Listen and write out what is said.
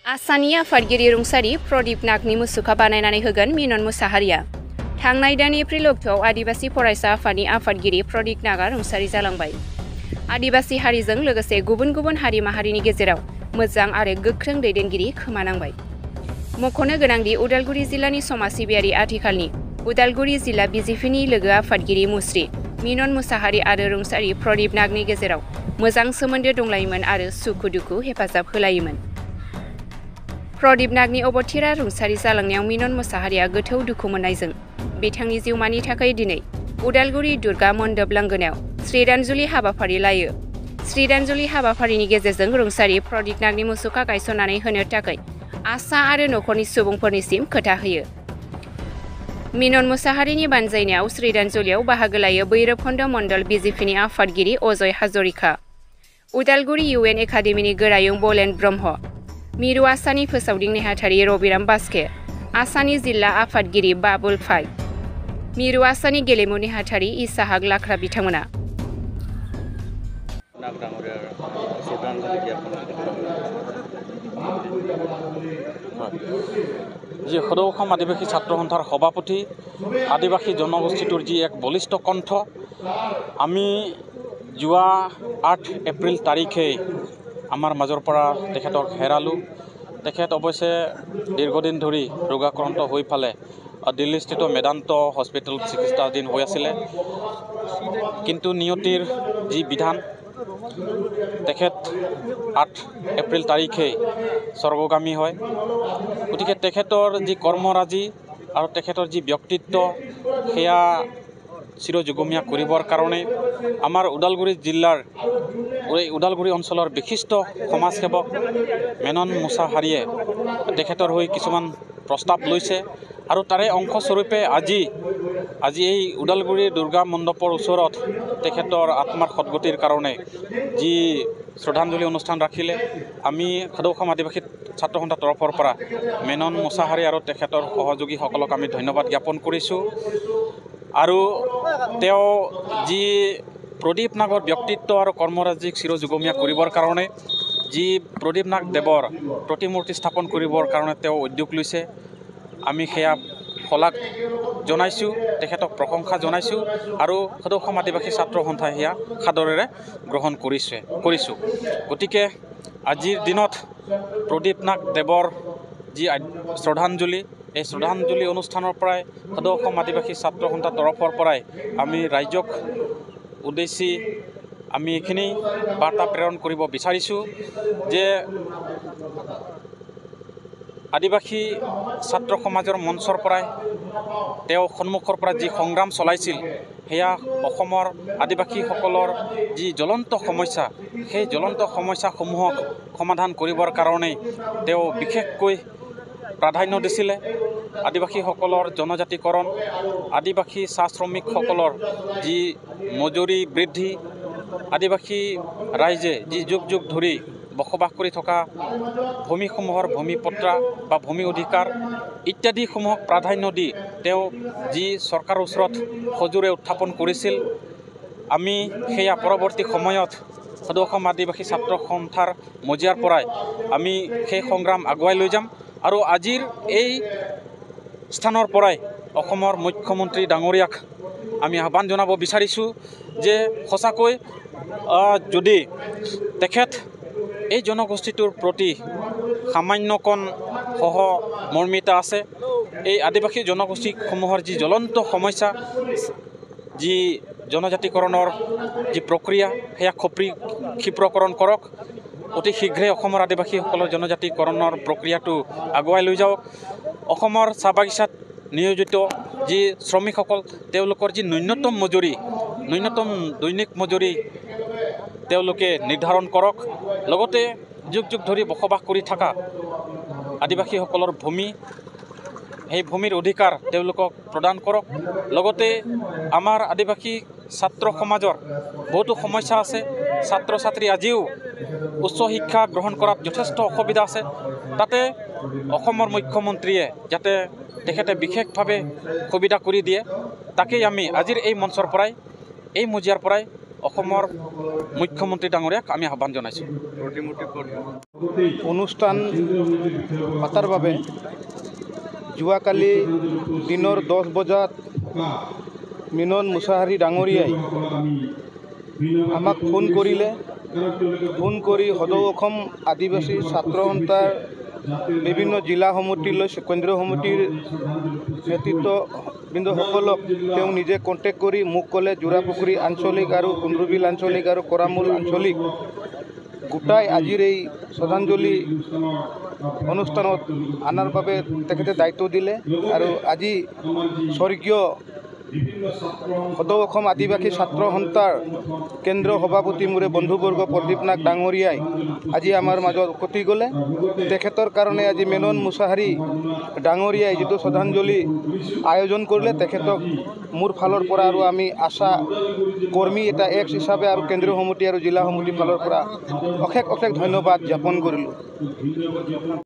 आसानि आफादगिरि रुंसारि प्रदीप नागनि मुसुखा बानायनानै होगोन मिनन मुसाहारिया। थांनाय दान एप्रिल अक्ट'आव आदिबासि फरायसा आफादनि आफादगिरि प्रदीप नागा रुंसारि जालांबाय। आदिबासि हारिजों लोगोसे गुबुन गुबुन हारि माहारिनि गेजेराव मोजां आरो गोख्रों दैदेनगिरि खोमानांबाय। मख'नो गोनांदि उदालगुरि जिल्लानि समाज सिबियारि आथिखालनि उदालगुरि जिल्ला बिजेपिनि लोगो आफादगिरि मुस्रि मिनन मुसाहारि आरो रुंसारि प्रदीप नागनि गेजेराव मोजां सोमोन्दो दंलायोमोन आरो सुखु दुखु हेफाजाब होलायोमोन। प्रदीप नागनि अबथिरा रुंसारि जालांनायाव मिनन मुसाहारिया गोथौ दुखु मोननायजों बिथांनि जिउमानि थाखाय दिनै उदालगुरि दुर्गा मण्डप लांगोनायाव श्रद्धांजलि हाबाफारि लायो। श्रद्धांजलि हाबाफारिनि गेजेरजों रुंसारि प्रदीप नागनि मुसुखा गायसननानै होनो थाखाय आसा आरो नखरनि सुबुंफोरनिसिम खोथा होयो। मिनन मुसाहारिनि बानजायनायाव श्रद्धांजलियाव बाहागो लायो भैरबखुन्द मण्डल बिजेपिनि आफादगिरि अजय हाजरिका, उदालगुरि UN एकाडेमिनि गोरायुं बलेन ब्रह्म, मिरु आसानि फोसावदिं नेहाथारि रबिराम बास्के, आसानि जिल्ला आफादगिरि बाबुल फाइ, मिरु आसानि गेलेमु नेहाथारि इसाहाक लाख्रा बिथांमोना। जी सदৌ অসম আদিবাসী ছাত্ৰ সন্থাৰ সভাপতি আদিবাসী জনগোষ্ঠীটোৰ যি এক বলিষ্ঠ কণ্ঠ আমি যোৱা 8 এপ্ৰিল তাৰিখে আমাৰ মাজৰ পৰা তেখেতক হেৰালোঁ। তেখেত অৱশ্যে দীৰ্ঘদিন ধৰি ৰোগাক্ৰান্ত হৈ ফালে দিল্লীস্থিত মেদান্ত হস্পিটেলত চিকিৎসাধীন হৈ আছিলে, কিন্তু নিয়তিৰ যি বিধান তেখেত 8 এপ্ৰিল তাৰিখে স্বৰ্গগামী হয়। গতিকে তেখেতৰ যি কৰ্মৰাজি আৰু তেখেতৰ যি ব্যক্তিত্ব সেয়া চিৰযুগমীয়া কৰিবৰ কাৰণে আমাৰ ওদালগুৰি জিলাৰ ওদালগুৰি অঞ্চলৰ বিশিষ্ট সমাজসেৱক মেনন মুছাহাৰীয়ে তেখেতৰ হৈ কিছুমান প্ৰস্তাৱ লৈছে আৰু তাৰে অংশস্বৰূপে আজি এই ওদালগুৰি দুৰ্গা মণ্ডপৰ ওচৰত তেখেতৰ আত্মাৰ সদ্গতিৰ কাৰণে যি শ্ৰদ্ধাঞ্জলি অনুষ্ঠান ৰাখিলে। আমি সদৌ অসম আদিবাসী ছাত্ৰ সন্থাৰ তৰফৰ পৰা মেনন মুছাহাৰী আৰু তেখেতৰ সহযোগীসকলক আমি ধন্যবাদ জ্ঞাপন কৰিছোঁ। আৰু তেওঁ যি প্ৰদীপ নাগৰ ব্যক্তিত্ব আৰু কৰ্মৰাজিক চিৰযুগমীয়া কৰিবৰ কাৰণে যি প্ৰদীপ নাগ দেৱৰ প্ৰতিমূৰ্তি স্থাপন কৰিবৰ কাৰণে তেওঁ উদ্যোগ লৈছে, আমি সেয়া শলাগ জনাইছোঁ, তেখেতক প্ৰশংসা জনাইছোঁ আৰু সদৌ অসম আদিবাসী ছাত্ৰ সন্থাই সেয়া সাদৰেৰে গ্ৰহণ কৰিছোঁ। গতিকে আজিৰ দিনত প্ৰদীপ নাগ দেৱৰ যি শ্ৰদ্ধাঞ্জলি, এই শ্ৰদ্ধাঞ্জলি অনুষ্ঠানৰ পৰাই সদৌ অসম আদিবাসী ছাত্ৰ সন্থাৰ তৰফৰ পৰাই আমি ৰাইজক উদ্দেশ্যি আমি এইখিনি বাৰ্তা প্ৰেৰণ কৰিব বিচাৰিছোঁ যে আদিবাসী ছাত্ৰ সমাজৰ মঞ্চৰ পৰাই তেওঁ সন্মুখৰ পৰা যি সংগ্ৰাম চলাইছিল সেয়া অসমৰ আদিবাসীসকলৰ যি জ্বলন্ত সমস্যা, সেই জ্বলন্ত সমস্যাসমূহক সমাধান কৰিবৰ কাৰণে তেওঁ বিশেষকৈ প্ৰাধান্য দিছিলে। আদিবাসীসকলৰ জনজাতিকৰণ, আদিবাসী চাহ শ্ৰমিকসকলৰ যি মজুৰি বৃদ্ধি, আদিবাসী ৰাইজে যি যুগ যুগ ধৰি বসবাস কৰি থকা ভূমিসমূহৰ ভূমিপট্টা বা ভূমি অধিকাৰ ইত্যাদিসমূহক প্ৰাধান্য দি তেওঁ যি চৰকাৰৰ ওচৰত সজোৰে উত্থাপন কৰিছিল, আমি সেয়া পৰৱৰ্তী সময়ত সদৌ অসম আদিবাসী ছাত্ৰ সন্থাৰ মজিয়াৰ পৰাই আমি সেই সংগ্ৰাম আগুৱাই লৈ যাম। আৰু আজিৰ এই স্থানৰ পৰাই অসমৰ মুখ্যমন্ত্ৰী ডাঙৰীয়াক আমি আহ্বান জনাব বিচাৰিছোঁ যে সঁচাকৈ যদি তেখেত এই জনগোষ্ঠীটোৰ প্ৰতি সামান্যকণ সহমৰ্মিতা আছে, এই আদিবাসী জনগোষ্ঠীসমূহৰ যি জ্বলন্ত সমস্যা, যি জনজাতিকৰণৰ যি প্ৰক্ৰিয়া সেয়া ক্ষীপ্ৰকৰণ কৰক। অতি শীঘ্ৰে অসমৰ আদিবাসীসকলৰ জনজাতিকৰণৰ প্ৰক্ৰিয়াটো আগুৱাই লৈ যাওক। অসমৰ চাহ বাগিচাত নিয়োজিত যি শ্ৰমিকসকল তেওঁলোকৰ যি ন্যূনতম দৈনিক মজুৰি তেওঁলোকে নিৰ্ধাৰণ কৰক। লগতে যুগ যুগ ধৰি বসবাস কৰি থকা আদিবাসীসকলৰ ভূমি, সেই ভূমিৰ অধিকাৰ তেওঁলোকক প্ৰদান কৰক। লগতে আমাৰ আদিবাসী ছাত্ৰ সমাজৰ বহুতো সমস্যা আছে, ছাত্ৰ ছাত্ৰী আজিও উচ্চ শিক্ষা গ্ৰহণ কৰাত যথেষ্ট অসুবিধা আছে। তাতে অসমৰ মুখ্যমন্ত্ৰীয়ে যাতে তেখেতে বিশেষভাৱে সুবিধা কৰি দিয়ে, তাকেই আমি আজিৰ এই মঞ্চৰ পৰাই এই মজিয়াৰ পৰাই অসমৰ মুখ্যমন্ত্ৰী ডাঙৰীয়াক আমি আহ্বান জনাইছোঁ। অনুষ্ঠান পাতাৰ বাবে যোৱাকালি দিনৰ 10 বজাত মিনন মুছাহাৰী ডাঙৰীয়াই আমাক ফোন কৰিলে। ফোন কৰি সদৌ অসম আদিবাসী ছাত্ৰ সন্থাৰ বিভিন্ন জিলা সমিতিলৈ কেন্দ্ৰীয় সমিতিৰ নেতৃত্ববৃন্দসকলক তেওঁ নিজে কণ্টেক্ট কৰি মোক ক'লে যোৰাপুখুৰী আঞ্চলিক আৰু কুন্দ্ৰুবিল আঞ্চলিক আৰু কৰামূল আঞ্চলিক গোটাই আজিৰ এই শ্ৰদ্ধাঞ্জলি অনুষ্ঠানত অনাৰ বাবে তেখেতে দায়িত্ব দিলে। আৰু আজি স্বৰ্গীয় সদৌ অসম আদিবাসী ছাত্ৰ সন্থাৰ কেন্দ্ৰীয় সভাপতি মোৰে বন্ধুবৰ্গ প্ৰদীপ নাগ ডাঙৰীয়াই আজি আমাৰ মাজত উকতি গ'লে। তেখেতৰ কাৰণে আজি মেনন মুছাহাৰী ডাঙৰীয়াই যিটো শ্ৰদ্ধাঞ্জলি আয়োজন কৰিলে তেখেতক মোৰ ফালৰ পৰা আৰু আমি আশা কৰ্মী এটা এক্স হিচাপে আৰু কেন্দ্ৰীয় সমিতি আৰু জিলা সমিতিৰ ফালৰ পৰা অশেষ অশেষ ধন্যবাদ জ্ঞাপন কৰিলোঁ।